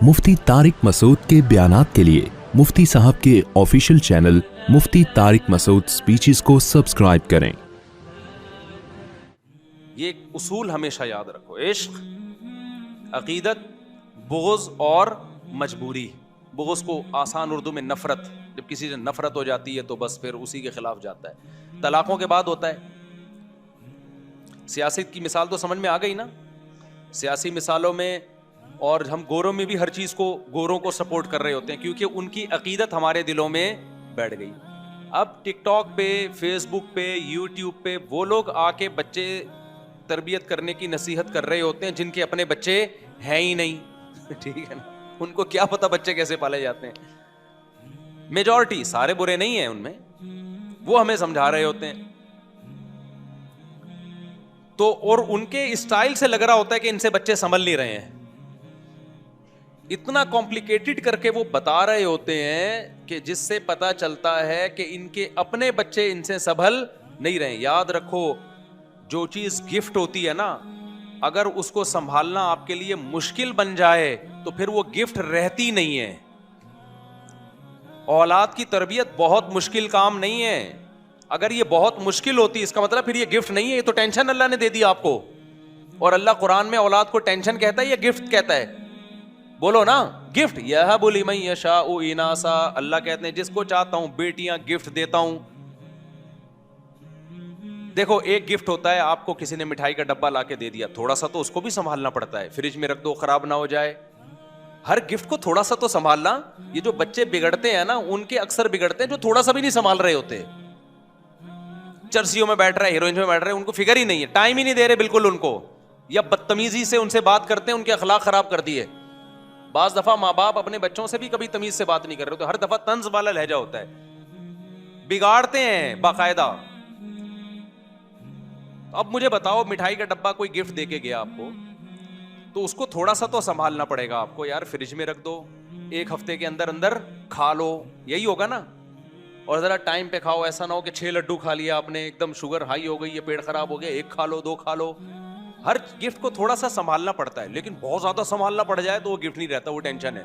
मुफ्ती तारिक मसूद के बयानात के लिए मुफ्ती साहब के ऑफिशियल चैनल मुफ्ती तारिक मसूद स्पीचेस को सब्सक्राइब करें। ये एक उसूल हमेशा याद रखो, इश्क, अकीदत, बुग़्ज़ और मजबूरी। बुग़्ज़ को आसान उर्दू में नफ़रत, जब किसी से नफ़रत हो जाती है तो बस फिर उसी के खिलाफ जाता है। तलाक़ों के बाद होता है। सियासत की मिसाल तो समझ में आ गई ना, सियासी मिसालों में, और हम गोरों में भी हर चीज़ को, गोरों को सपोर्ट कर रहे होते हैं क्योंकि उनकी अकीदत हमारे दिलों में बैठ गई। अब टिकटॉक पे, फेसबुक पे, यूट्यूब पे वो लोग आके बच्चे तरबियत करने की नसीहत कर रहे होते हैं जिनके अपने बच्चे हैं ही नहीं। ठीक है ना, उनको क्या पता बच्चे कैसे पाले जाते हैं। मेजॉरिटी, सारे बुरे नहीं हैं उनमें, वो हमें समझा रहे होते हैं तो, और उनके स्टाइल से लग रहा होता है कि इनसे बच्चे संभल नहीं रहे हैं। इतना कॉम्प्लिकेटेड करके वो बता रहे होते हैं कि जिससे पता चलता है कि इनके अपने बच्चे इनसे संभल नहीं रहे। याद रखो, जो चीज गिफ्ट होती है ना, अगर उसको संभालना आपके लिए मुश्किल बन जाए तो फिर वो गिफ्ट रहती नहीं है। औलाद की तरबियत बहुत मुश्किल काम नहीं है। अगर ये बहुत मुश्किल होती, इसका मतलब फिर ये गिफ्ट नहीं है, ये तो टेंशन अल्लाह ने दे दी आपको। और अल्लाह कुरान में औलाद को टेंशन कहता है या गिफ्ट कहता है? बोलो ना, गिफ्ट। यह बोली मैं यशाउ इनासा, अल्लाह कहते हैं जिसको चाहता हूं बेटियां गिफ्ट देता हूं। देखो, एक गिफ्ट होता है आपको किसी ने मिठाई का डब्बा लाके दे दिया, थोड़ा सा तो उसको भी संभालना पड़ता है, फ्रिज में रख दो खराब ना हो जाए। हर गिफ्ट को थोड़ा सा तो संभालना। ये जो बच्चे बिगड़ते हैं ना, उनके अक्सर बिगड़ते हैं जो थोड़ा सा भी नहीं संभाल रहे होते। चर्सियों में बैठ रहे हैं, हीरोइन में बैठ रहे हैं, उनको फिक्र ही नहीं है, टाइम ही नहीं दे रहे बिल्कुल उनको, या बदतमीजी से उनसे बात करते हैं, उनके अखलाक खराब कर दिए। बाज दफा माँ बाप अपने बच्चों से भी कभी तमीज से बात नहीं कर रहे होते, हर दफा तंज वाला लहजा होता है, बिगाड़ते हैं बाकायदा। अब मुझे बताओ, मिठाई का डब्बा कोई गिफ्ट देके गया आपको, तो उसको थोड़ा सा तो संभालना पड़ेगा आपको। यार फ्रिज में रख दो, एक हफ्ते के अंदर अंदर खा लो, यही होगा ना। और जरा टाइम पे खाओ, ऐसा ना हो कि 6 लड्डू खा लिया आपने, एकदम शुगर हाई हो गई, ये पेट खराब हो गया, एक खा लो, 2 खा लो। हर गिफ्ट को थोड़ा सा संभालना पड़ता है, लेकिन बहुत ज्यादा संभालना पड़ जाए तो वो गिफ्ट नहीं रहता, वो टेंशन है।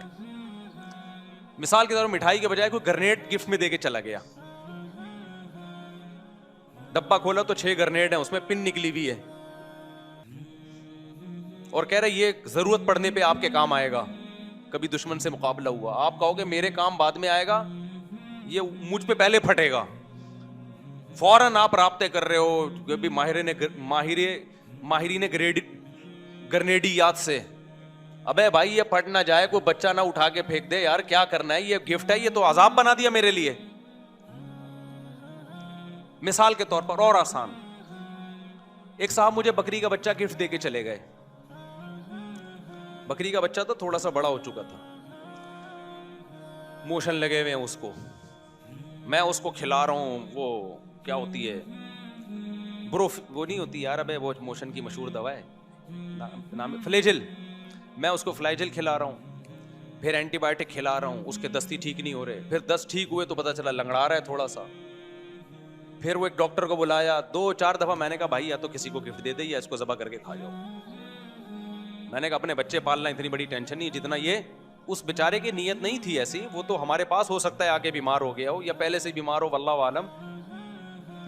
मिसाल के तौर पर मिठाई के बजाय कोई ग्रेनेड गिफ्ट में देके चला गया, डब्बा खोला तो 6 ग्रेनेड है, उसमें पिन निकली हुई है, और कह रहे ये जरूरत पड़ने पे आपके काम आएगा, कभी दुश्मन से मुकाबला हुआ। आप कहोगे मेरे काम बाद में आएगा, ये मुझ पे पहले फटेगा। फौरन आप राब्ते कर रहे हो, कभी माहिरी ने ग्रेनेडी याद से, अबे भाई ये फट ना जाए, कोई बच्चा ना उठा के फेंक दे, यार क्या करना है, ये गिफ्ट है, ये तो अजाब बना दिया मेरे लिए। मिसाल के तौर पर और आसान, एक साहब मुझे बकरी का बच्चा गिफ्ट देके चले गए। बकरी का बच्चा तो थोड़ा सा बड़ा हो चुका था, मोशन लगे हुए हैं उसको, मैं उसको खिला रहा हूं, वो क्या होती है, वो नहीं होती यार, अबे वो मोशन की मशहूर दवा है, नाम फ्लेजिल। मैं उसको फ्लाइजिल खिला रहा हूँ, फिर एंटीबायोटिक खिला रहा हूँ, उसके दस्ती ठीक नहीं हो रहे, फिर 10 ठीक हुए तो पता चला लंगड़ा रहा है थोड़ा सा। फिर वो एक डॉक्टर को बुलाया, 2-4 दफा मैंने कहा भाई या तो किसी को गिफ्ट दे दे या इसको ज़बह करके खा जाओ। मैंने कहा अपने बच्चे पालना इतनी बड़ी टेंशन नहीं जितना ये। उस बेचारे की नीयत नहीं थी ऐसी, वो तो हमारे पास हो सकता है आके बीमार हो गया हो या पहले से बीमार हो, वल्लाहु आलम।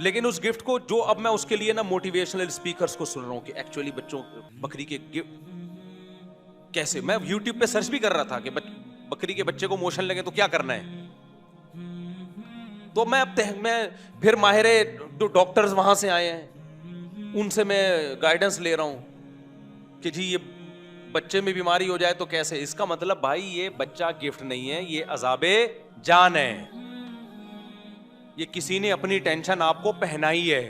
लेकिन उस गिफ्ट को, जो अब मैं उसके लिए ना मोटिवेशनल स्पीकर्स को सुन रहा हूँ कि एक्चुअली बच्चों बकरी के गिफ्ट कैसे, मैं यूट्यूब पे सर्च भी कर रहा था कि बकरी के बच्चे को मोशन लगे तो क्या करना है। तो मैं फिर माहिरे जो डॉक्टर्स वहां से आए हैं उनसे मैं गाइडेंस ले रहा हूं कि जी ये बच्चे में बीमारी हो जाए तो कैसे। इसका मतलब भाई ये बच्चा गिफ्ट नहीं है, ये अजाबे जान है, ये किसी ने अपनी टेंशन आपको पहनाई है।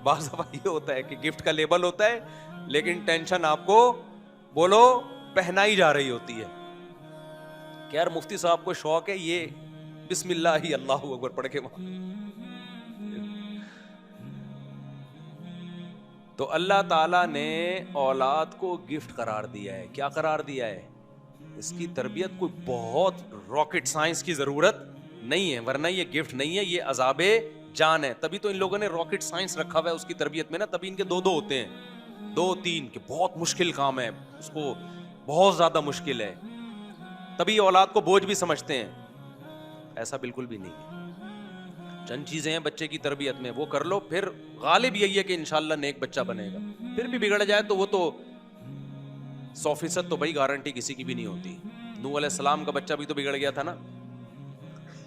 बाज़ दफा ये होता है कि गिफ्ट का लेबल होता है लेकिन टेंशन आपको, बोलो, पहनाई जा रही होती है। कि यार मुफ्ती साहब को शौक है ये बिस्मिल्लाह ही अल्लाहू अकबर पढ़ के वहां। तो अल्लाह ताला ने औलाद को गिफ्ट करार दिया है। क्या करार दिया है? इसकी तरबियत कोई बहुत रॉकेट साइंस की जरूरत नहीं है, वरना ये गिफ्ट नहीं है, ये अजाबे जान है। तभी तो इन लोगों ने रॉकेट साइंस रखा हुआ है उसकी तरबियत में ना, तभी इनके 2-2 होते हैं। 2-3 के बहुत मुश्किल काम है, उसको बहुत ज्यादा मुश्किल है, तभी औलाद को बोझ भी समझते हैं। ऐसा बिल्कुल भी नहीं है। चंद चीजें हैं बच्चे की तरबियत में, वो कर लो, फिर गालिब यही है कि इंशाल्लाह नेक बच्चा बनेगा। फिर भी बिगड़ जाए तो वो तो 100% तो भाई गारंटी किसी की भी नहीं होती। नूह अलैहिस्सलाम का बच्चा भी तो बिगड़ गया था ना।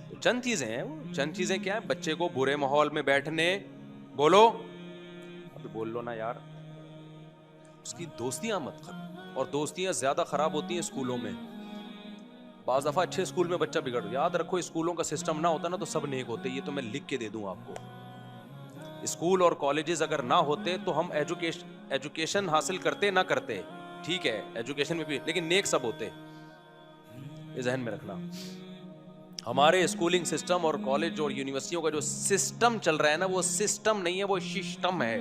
तो चंद चीजें हैं, वो चंद चीजें क्या है, बच्चे को बुरे माहौल में बैठने, बोलो अभी बोल लो ना यार, उसकी दोस्तियां मत करो। और दोस्तियां ज्यादा खराब होती हैं स्कूलों में। बाज़ दफा अच्छे स्कूल में बच्चा बिगड़, याद रखो स्कूलों का सिस्टम ना होता ना तो सब नेक होते, ये तो मैं लिख के दे दूं आपको। स्कूल और कॉलेजेस अगर ना होते तो हम एजुकेशन हासिल करते ना करते, ठीक है एजुकेशन में भी, लेकिन नेक सब होते, ये जहन में रखना। हमारे स्कूलिंग सिस्टम और कॉलेज और यूनिवर्सिटियों का जो सिस्टम चल रहा है ना, वो सिस्टम नहीं है, वो सिस्टम है।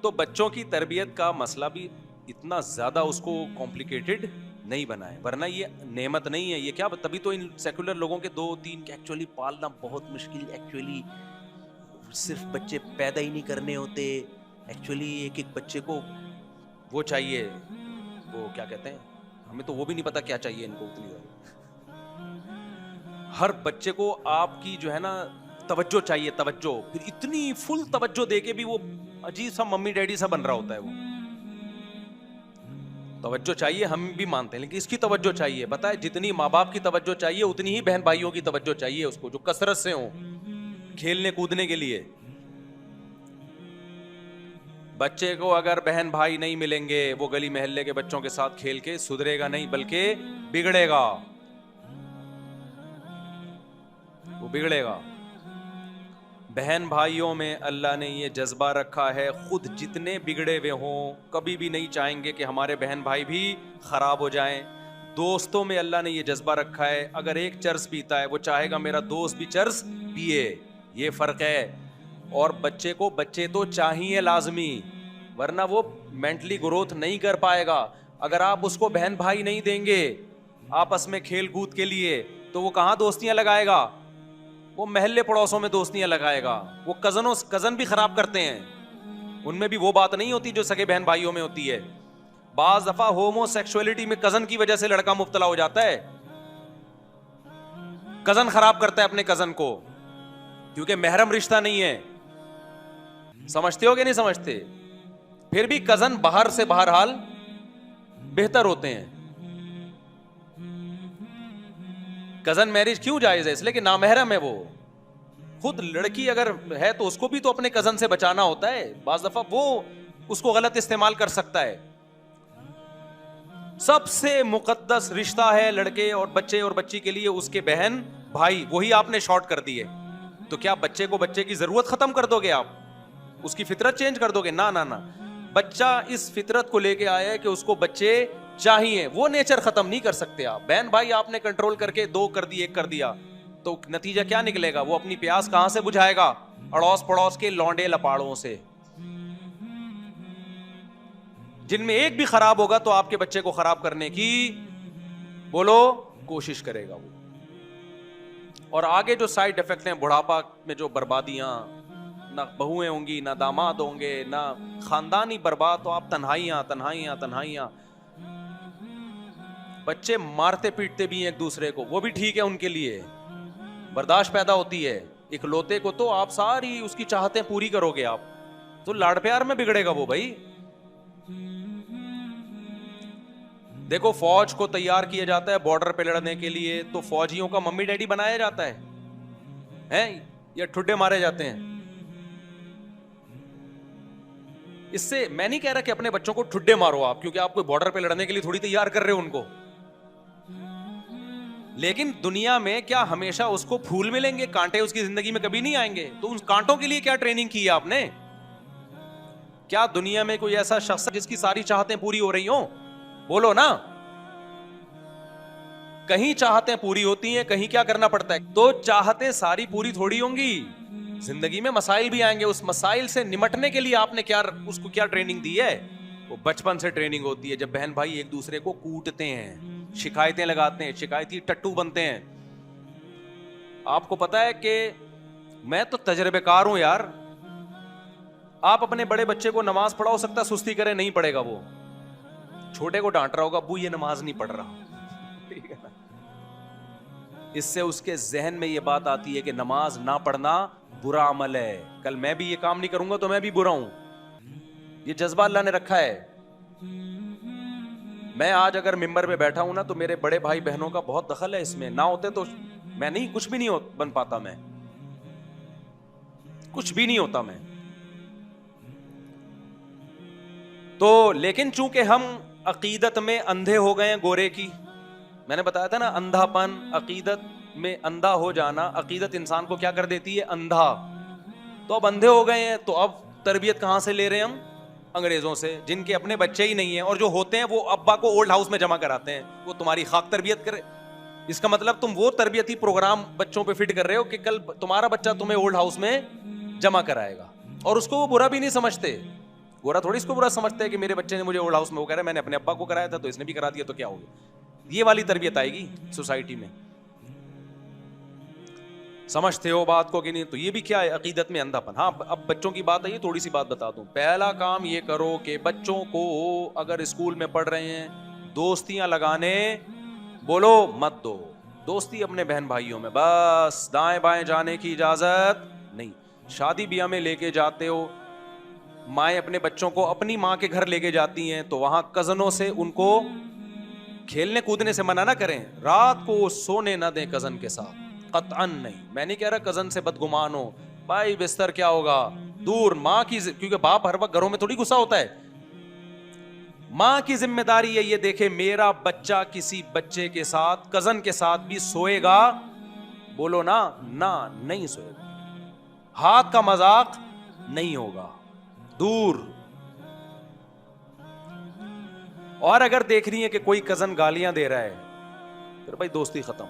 तो बच्चों की तरबियत का मसला भी इतना ज्यादा उसको कॉम्प्लिकेटेड नहीं बनाए, वरना ये नेमत नहीं है, ये क्या, तभी तो इन सेकुलर लोगों के 2-3 के एक्चुअली पालना बहुत मुश्किल, एक्चुअली सिर्फ बच्चे पैदा ही नहीं करने होते, एक्चुअली एक एक बच्चे को वो चाहिए, वो क्या कहते हैं, हमें तो वो भी नहीं पता क्या चाहिए इनको उतनी ज्यादा। हर बच्चे को आपकी जो है ना तवज्जो चाहिए, तवज्जो, फिर इतनी फुल तवज्जो देके भी वो अजीब सा मम्मी डैडी सा बन रहा होता है। वो तवज्जो चाहिए, हम भी मानते हैं, लेकिन इसकी तवज्जो चाहिए, पता है जितनी माँ बाप की तवज्जो चाहिए उतनी ही बहन भाइयों की तवज्जो चाहिए उसको, जो कसरत से हो खेलने कूदने के लिए। बच्चे को अगर बहन भाई नहीं मिलेंगे, वो गली मोहल्ले के बच्चों के साथ खेल के सुधरेगा नहीं, बल्कि बिगड़ेगा, वो बिगड़ेगा। बहन भाइयों में अल्लाह ने ये जज्बा रखा है, खुद जितने बिगड़े हुए हों कभी भी नहीं चाहेंगे कि हमारे बहन भाई भी खराब हो जाएं। दोस्तों में अल्लाह ने ये जज्बा रखा है, अगर एक चर्स पीता है वो चाहेगा मेरा दोस्त भी चर्स पिए, ये फर्क है। और बच्चे को बच्चे तो चाहिए लाजमी, वरना वो मेंटली ग्रोथ नहीं कर पाएगा। अगर आप उसको बहन भाई नहीं देंगे आपस में खेल कूद के लिए, तो वो कहाँ दोस्तियां लगाएगा, वो महल्ले पड़ोसों में दोस्तियां लगाएगा। वो कजन भी खराब करते हैं, उनमें भी वो बात नहीं होती जो सगे बहन भाइयों में होती है। बाज दफा होमोसेक्सुअलिटी में कजन की वजह से लड़का मुब्तला हो जाता है, कजन खराब करता है अपने कजन को, क्योंकि महरम रिश्ता नहीं है। समझते हो कि नहीं समझते? फिर भी कजन बाहर से बहरहाल बेहतर होते हैं। कजन मैरिज क्यों जायज है? इसलिए कि नामहरम है वो। खुद लड़की अगर है तो उसको भी तो अपने कजन से बचाना होता है, बाज़ दफा वो उसको गलत इस्तेमाल कर सकता है। सबसे मुकद्दस रिश्ता है लड़के और बच्चे और बच्ची के लिए उसके बहन भाई, वही आपने शॉर्ट कर दिए। तो क्या बच्चे को बच्चे की जरूरत खत्म कर दोगे आप, उसकी फितरत चेंज कर दोगे? ना ना ना, बच्चा इस फितरत को लेके आया है कि उसको बच्चे चाहिए, वो नेचर खत्म नहीं कर सकते आप। बहन भाई आपने कंट्रोल करके 2 कर दिए, 1 कर दिया, तो नतीजा क्या निकलेगा? वो अपनी प्यास कहां से बुझाएगा? अड़ोस पड़ोस के लौंडे लपाड़ों से, जिनमें एक भी खराब होगा तो आपके बच्चे को खराब करने की बोलो कोशिश करेगा वो। और आगे जो साइड इफेक्ट हैं, बुढ़ापा में जो बर्बादियां, ना बहुएं होंगी ना दामाद होंगे, ना खानदान ही बर्बाद, तो आप तन्हाइयां तन्हाइयां तन्हाइयां। बच्चे मारते पीटते भी हैं एक दूसरे को, वो भी ठीक है उनके लिए, बर्दाश्त पैदा होती है। इकलौते को तो आप सारी उसकी चाहतें पूरी करोगे आप, तो लाड़ प्यार में बिगड़ेगा वो भाई। देखो फौज को तैयार किया जाता है बॉर्डर पे लड़ने के लिए, तो फौजियों का मम्मी डैडी बनाया जाता है या ठुड्डे मारे जाते हैं? इससे मैं नहीं कह रहा कि अपने बच्चों को ठुड्डे मारो आप, क्योंकि आप कोई बॉर्डर पे लड़ने के लिए थोड़ी तैयार कर रहे हो उनको। लेकिन दुनिया में क्या हमेशा उसको फूल मिलेंगे? कांटे उसकी जिंदगी में कभी नहीं आएंगे। तो उन कांटों के लिए क्या ट्रेनिंग की है आपने? क्या दुनिया में कोई ऐसा शख्स है जिसकी सारी चाहतें पूरी हो रही हो? बोलो ना। कहीं चाहतें पूरी होती हैं, कहीं क्या करना पड़ता है। तो चाहतें सारी पूरी थोड़ी होंगी, जिंदगी में मसाइल भी आएंगे। उस मसाइल से निमटने के लिए आपने उसको क्या ट्रेनिंग दी है? वो बचपन से ट्रेनिंग होती है। जब बहन भाई एक दूसरे को कूटते हैं, शिकायतें लगाते हैं, शिकायती टट्टू बनते हैं। आपको पता है कि मैं तो तजर्बेकार हूं यार, आप अपने बड़े बच्चे को नमाज पढ़ा, हो सकता है सुस्ती करे, नहीं पढ़ेगा वो, छोटे को डांट रहा होगा, अब्बू ये नमाज नहीं पढ़ रहा, ठीक है ना। इससे उसके जहन में ये बात आती है कि नमाज ना पढ़ना बुरा अमल है, कल मैं भी ये काम नहीं करूंगा तो मैं भी बुरा हूं। ये जज्बा अल्लाह ने रखा है। मैं आज अगर मिंबर पे बैठा हूं ना, तो मेरे बड़े भाई बहनों का बहुत दखल है इसमें, ना होते तो मैं नहीं, कुछ भी नहीं बन पाता, मैं कुछ भी नहीं होता मैं तो। लेकिन चूंकि हम अकीदत में अंधे हो गए हैं गोरे की, मैंने बताया था ना, अंधापन, अकीदत में अंधा हो जाना, अकीदत इंसान को क्या कर देती है, अंधा। तो अब अंधे हो गए हैं, तो अब तरबियत कहां से ले रहे हैं हम, अंग्रेजों से, जिनके अपने बच्चे ही नहीं हैं, और जो होते हैं वो अब्बा को ओल्ड हाउस में जमा कराते हैं, वो तुम्हारी खाक तरबियत करे। इसका मतलब तुम वो तरबियती प्रोग्राम बच्चों पे फिट कर रहे हो कि कल तुम्हारा बच्चा तुम्हें ओल्ड हाउस में जमा कराएगा, और उसको वो बुरा भी नहीं समझते। गोरा थोड़ी इसको बुरा समझते हैं कि मेरे बच्चे ने मुझे ओल्ड हाउस में, वो कह रहा है मैंने अपने अब्बा को कराया था तो इसने भी करा दिया, तो क्या हो गया। ये वाली तरबियत आएगी सोसाइटी में। समझते हो बात को कि नहीं। तो ये भी क्या है, अकीदत में अंधापन। हाँ, अब बच्चों की बात है, थोड़ी सी बात बता दूं। पहला काम ये करो कि बच्चों को अगर स्कूल में पढ़ रहे हैं, दोस्तियां लगाने बोलो मत दो। दोस्ती अपने बहन भाइयों में, बस दाएं बाएं जाने की इजाजत नहीं। शादी ब्याह में लेके जाते हो, माएँ अपने बच्चों को अपनी माँ के घर लेके जाती हैं, तो वहां कजनों से उनको खेलने कूदने से मना ना करें। रात को सोने ना दें कजन के साथ, कतअन नहीं। मैं नहीं कह रहा कजन से बदगुमान हो, भाई बिस्तर क्या होगा, दूर। माँ की, क्योंकि बाप हर वक्त घरों में थोड़ी गुस्सा होता है। माँ की जिम्मेदारी है ये देखे मेरा बच्चा किसी बच्चे के साथ, कजन के साथ भी सोएगा, बोलो ना, ना नहीं सोएगा, हाथ का मजाक नहीं होगा, दूर। और अगर देख रही है कि कोई कजन गालियां दे रहा है, फिर भाई दोस्ती खत्म,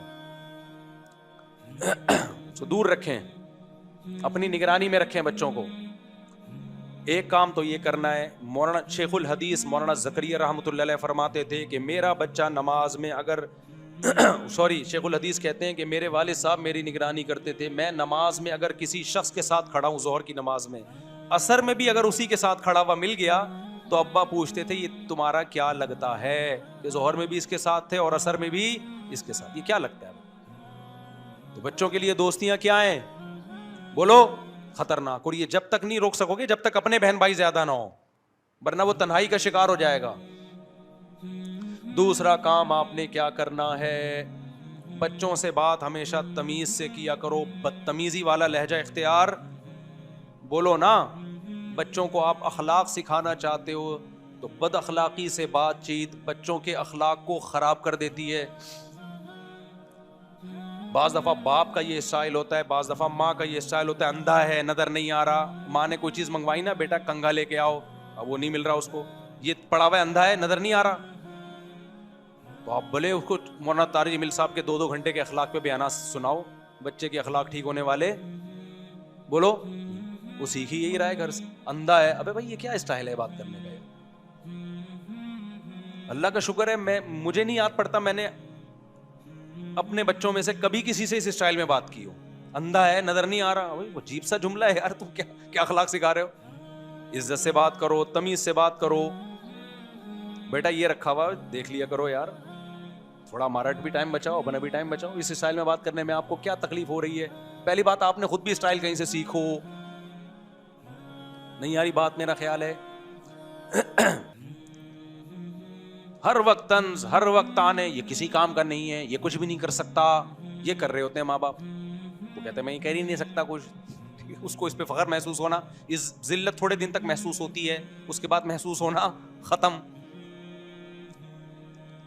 तो दूर रखें, अपनी निगरानी में रखें बच्चों को। एक काम तो ये करना है। मौलाना शेखुल हदीस मौलाना ज़करिया रहमतुल्लाह अलैह फरमाते थे कि मेरा बच्चा नमाज में अगर सॉरी, शेखुल हदीस कहते हैं कि मेरे वालिद साहब मेरी निगरानी करते थे, मैं नमाज में अगर किसी शख्स के साथ खड़ा हूँ, जोहर की नमाज में, असर में भी अगर उसी के साथ खड़ा हुआ मिल गया, तो अब्बा पूछते थे ये तुम्हारा क्या लगता है, कि जोहर में भी इसके साथ थे और असर में भी इसके साथ, ये क्या लगता है। तो बच्चों के लिए दोस्तियां क्या हैं, बोलो खतरनाक। और ये जब तक नहीं रोक सकोगे जब तक अपने बहन भाई ज्यादा ना हो, वरना वो तन्हाई का शिकार हो जाएगा। दूसरा काम आपने क्या करना है, बच्चों से बात हमेशा तमीज से किया करो। बदतमीजी वाला लहजा इख्तियार, बोलो ना। बच्चों को आप अखलाक सिखाना चाहते हो, तो बद अखलाकी से बातचीत बच्चों के अखलाक को खराब कर देती है। बाज़ दफ़ा बाप का ये स्टाइल होता है, बाज़ दफ़ा माँ का ये स्टाइल होता है, अंधा है, नज़र नहीं आ रहा। माँ ने कोई चीज़ मंगवाई ना, बेटा कंघा लेके आओ, अब वो नहीं मिल रहा उसको, ये पड़ा हुआ है, अंधा है, नज़र नहीं आ रहा। तो आप भले उसको मौलाना तारिक जमील साहब के 2-2 घंटे के अखलाक पे बयान सुनाओ, बच्चे के अखलाक ठीक होने वाले, बोलो वो सीख ही यही रहा है घर से। अंधा है, अबे भाई ये क्या स्टाइल है बात करने का। अल्लाह का शुक्र है मुझे नहीं याद पड़ता मैंने अपने बच्चों में से कभी किसी से इस स्टाइल में बात की हो। अंधा है, नजर नहीं आ रहा, वो अजीब सा जुमला है यार, तुम क्या अखलाक सिखा रहे हो। इज्जत से बात करो, तमीज से बात करो। बेटा ये रखा हुआ देख लिया करो यार, थोड़ा हमारा भी टाइम बचाओ, अपना भी टाइम बचाओ। इस स्टाइल में बात करने में आपको क्या तकलीफ हो रही है। पहली बात, आपने खुद भी स्टाइल कहीं से सीखो। नहीं यारी बात, मेरा ख्याल है हर वक्त तंज, हर वक्त ताने, ये किसी काम का नहीं है, ये कुछ भी नहीं कर सकता, ये कर रहे होते हैं माँ बाप। वो कहते हैं मैं ये कर ही नहीं सकता कुछ। उसको इस पे फख्र महसूस होना, इस जिल्लत थोड़े दिन तक महसूस होती है, उसके बाद महसूस होना खत्म।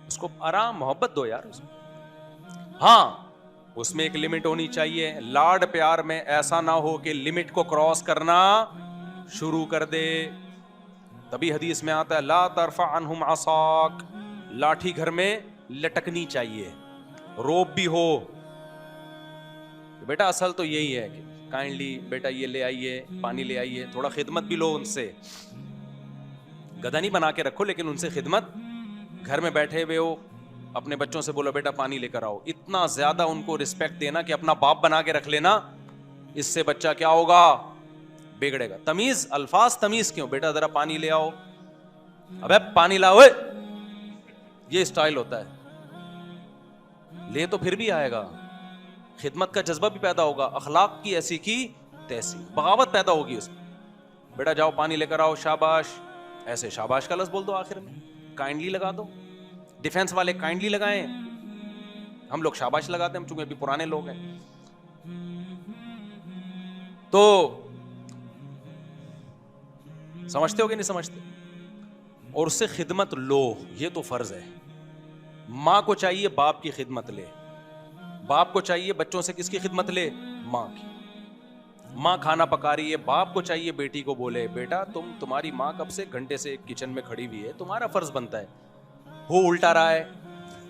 उसको आराम मोहब्बत दो यार उसमें। हाँ, उसमें एक लिमिट होनी चाहिए। लाड प्यार में ऐसा ना हो कि लिमिट को क्रॉस करना शुरू कर दे। तभी हदीस में आता है ला तरफा अनहुम असाक, लाठी घर में लटकनी चाहिए, रोब भी हो। बेटा असल तो यही है कि काइंडली बेटा ये ले आइए, पानी ले आइए, थोड़ा खिदमत भी लो उनसे। गधा नहीं बना के रखो, लेकिन उनसे खिदमत। घर में बैठे हुए हो, अपने बच्चों से बोलो बेटा पानी लेकर आओ। इतना ज्यादा उनको रिस्पेक्ट देना कि अपना बाप बना के रख लेना। इससे बच्चा क्या होगा, बिगड़ेगा। तमीज, अल्फाज तमीज क्यों? बेटा जरा पानी ले आओ, अबे पानी लाओ, ओए, ये स्टाइल होता है। ले तो फिर भी आएगा, खिदमत का जज्बा भी पैदा होगा, अखलाक की ऐसी की तैसी, बगावत पैदा होगी उसमें। बेटा जाओ पानी लेकर आओ, शाबाश, ऐसे शाबाश का लफ्ज बोल दो आखिर में, काइंडली लगा दो। डिफेंस वाले काइंडली लगाएं, हम लोग शाबाश लगाते हैं, हम चूंकि अभी पुराने लोग हैं। तो समझते हो कि नहीं समझते? और उससे खिदमत लो, ये तो फर्ज है। मां को चाहिए बाप की खिदमत ले, बाप को चाहिए बच्चों से किसकी खिदमत ले? मां की। मां खाना पका रही है, बाप को चाहिए बेटी को बोले, बेटा तुम्हारी मां कब से घंटे से किचन में खड़ी हुई है, तुम्हारा फर्ज बनता है। हो उल्टा रहा है,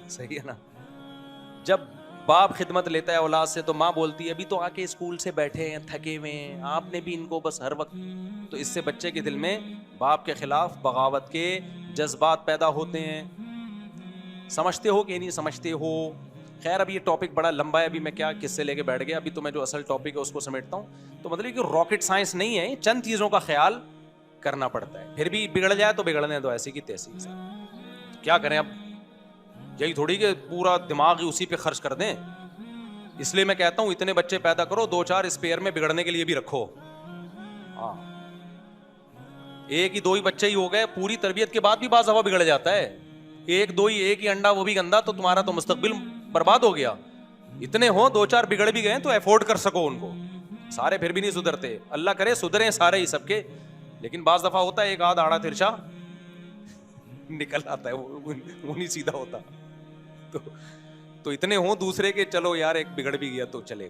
सही है ना? जब बाप खिदमत लेता है औलाद से तो माँ बोलती है अभी तो आके स्कूल से बैठे हैं, थके हुए हैं, आपने भी इनको बस हर वक्त। तो इससे बच्चे के दिल में बाप के खिलाफ बगावत के जज्बात पैदा होते हैं। समझते हो कि नहीं समझते हो? खैर अभी ये टॉपिक बड़ा लंबा है, अभी मैं क्या किससे लेके बैठ गया। अभी तो मैं जो असल टॉपिक है उसको समेटता हूँ। तो मतलब कि रॉकेट साइंस नहीं है, चंद चीज़ों का ख्याल करना पड़ता है। फिर भी बिगड़ जाए तो बिगड़ने दो, ऐसी की तैसी। क्या करें अब, यही थोड़ी कि पूरा दिमाग ही उसी पे खर्च कर दें। इसलिए मैं कहता हूं इतने बच्चे पैदा करो, 2-4 स्पेयर में बिगड़ने के लिए भी रखो। हाँ, एक ही 2 ही बच्चे ही हो गए, पूरी तरबियत के बाद भी बाज़ दफा बिगड़ जाता है। 1-2 ही, एक ही अंडा वो भी गंदा, तो तुम्हारा तो मुस्तकबिल बर्बाद हो गया। इतने हो 2-4 बिगड़ भी गए तो अफोर्ड कर सको उनको। सारे फिर भी नहीं सुधरते, अल्लाह करे सुधरे सारे ही सबके, लेकिन बाज़ दफा होता है एक आध आड़ा तिरछा निकल आता है, वो नहीं सीधा होता। तो इतने हो दूसरे के, चलो यार एक बिगड़ भी गया तो चलेगा।